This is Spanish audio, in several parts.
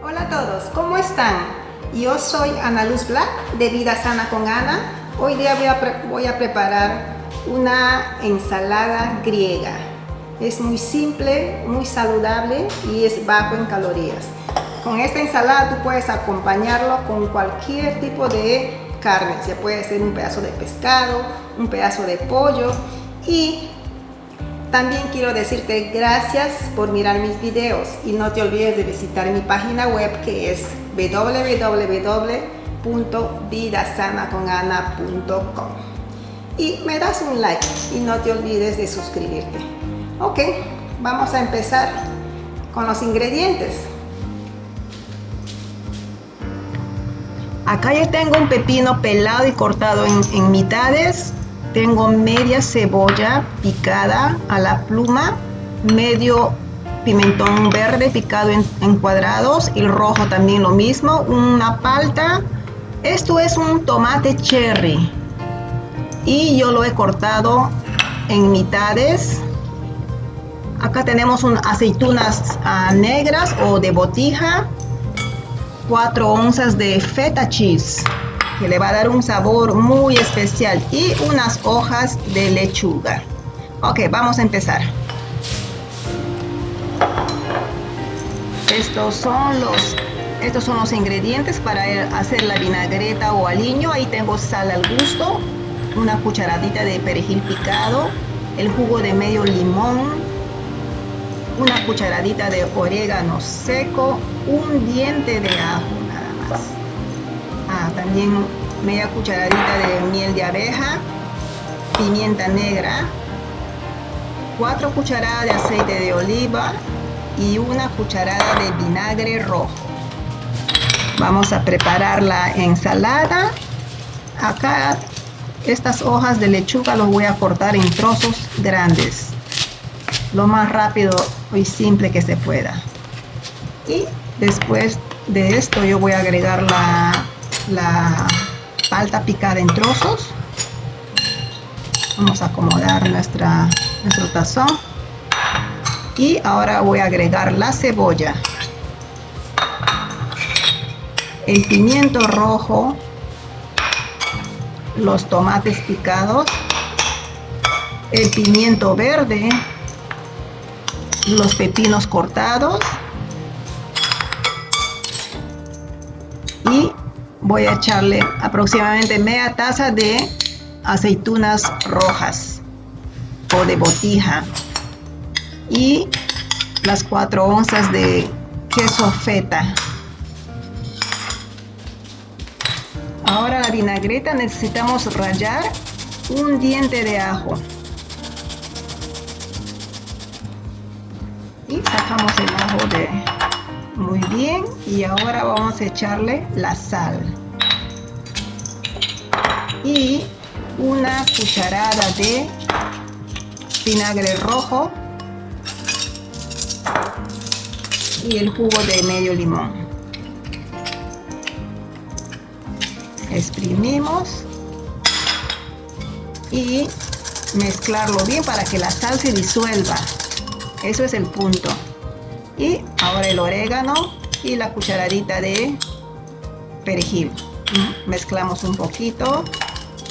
Hola a todos, ¿cómo están? Yo soy Ana Luz Black de Vida Sana con Ana. Hoy día voy a preparar una ensalada griega. Es muy simple, muy saludable y es bajo en calorías. Con esta ensalada tú puedes acompañarlo con cualquier tipo de carne. Ya puede ser un pedazo de pescado, un pedazo de pollo. Y también quiero decirte gracias por mirar mis videos y no te olvides de visitar mi página web que es www.vidasanaconana.com y me das un like y no te olvides de suscribirte. Ok, vamos a empezar con los ingredientes. Acá ya tengo un pepino pelado y cortado en mitades. Tengo media cebolla picada a la pluma, medio pimentón verde picado en cuadrados, y rojo también lo mismo, una palta. Esto es un tomate cherry y yo lo he cortado en mitades. Acá tenemos aceitunas negras o de botija, 4 onzas de feta cheese, que le va a dar un sabor muy especial, y unas hojas de lechuga. Ok, vamos a empezar. Estos son los ingredientes para hacer la vinagreta o aliño. Ahí tengo sal al gusto, una cucharadita de perejil picado, el jugo de medio limón, una cucharadita de orégano seco, un diente de ajo nada más. También media cucharadita de miel de abeja, pimienta negra, 4 cucharadas de aceite de oliva y una cucharada de vinagre rojo. Vamos a preparar la ensalada. Acá estas hojas de lechuga los voy a cortar en trozos grandes, lo más rápido y simple que se pueda. Y después de esto yo voy a agregar la palta picada en trozos. Vamos a acomodar nuestro tazón. Y ahora voy a agregar la cebolla, el pimiento rojo, los tomates picados, el pimiento verde, los pepinos cortados, y voy a echarle aproximadamente media taza de aceitunas rojas o de botija y las 4 onzas de queso feta. Ahora la vinagreta necesitamos rallar un diente de ajo y sacamos el ajo muy bien, y ahora vamos a echarle la sal y una cucharada de vinagre rojo y el jugo de medio limón. Exprimimos y mezclarlo bien para que la sal se disuelva. Eso es el punto. Y ahora el orégano y la cucharadita de perejil. Mezclamos un poquito.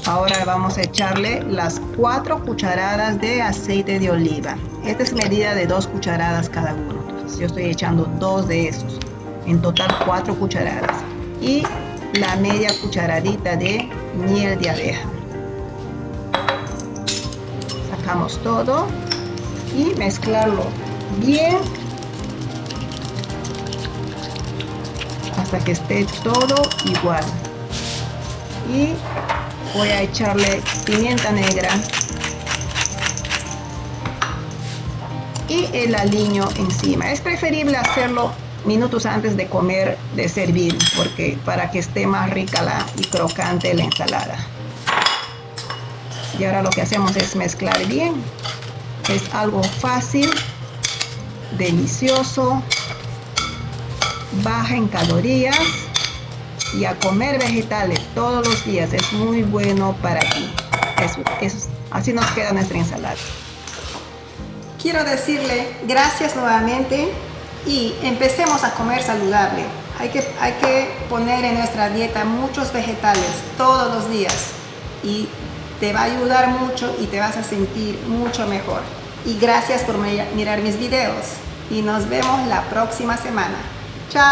Ahora vamos a echarle las 4 cucharadas de aceite de oliva. Esta es medida de 2 cucharadas cada uno. Entonces yo estoy echando 2 de esos. En total 4 cucharadas. Y la media cucharadita de miel de abeja. Sacamos todo y mezclarlo bien hasta que esté todo igual. Y voy a echarle pimienta negra y el aliño encima. Es preferible hacerlo minutos antes de comer, de servir, porque para que esté más rica y crocante la ensalada. Y ahora lo que hacemos es mezclar bien. Es algo fácil, delicioso, baja en calorías, y a comer vegetales todos los días es muy bueno para ti. Así nos queda nuestra ensalada. Quiero decirle gracias nuevamente y empecemos a comer saludable. Hay que poner en nuestra dieta muchos vegetales todos los días y te va a ayudar mucho y te vas a sentir mucho mejor. Y gracias por mirar mis videos y nos vemos la próxima semana. Chao.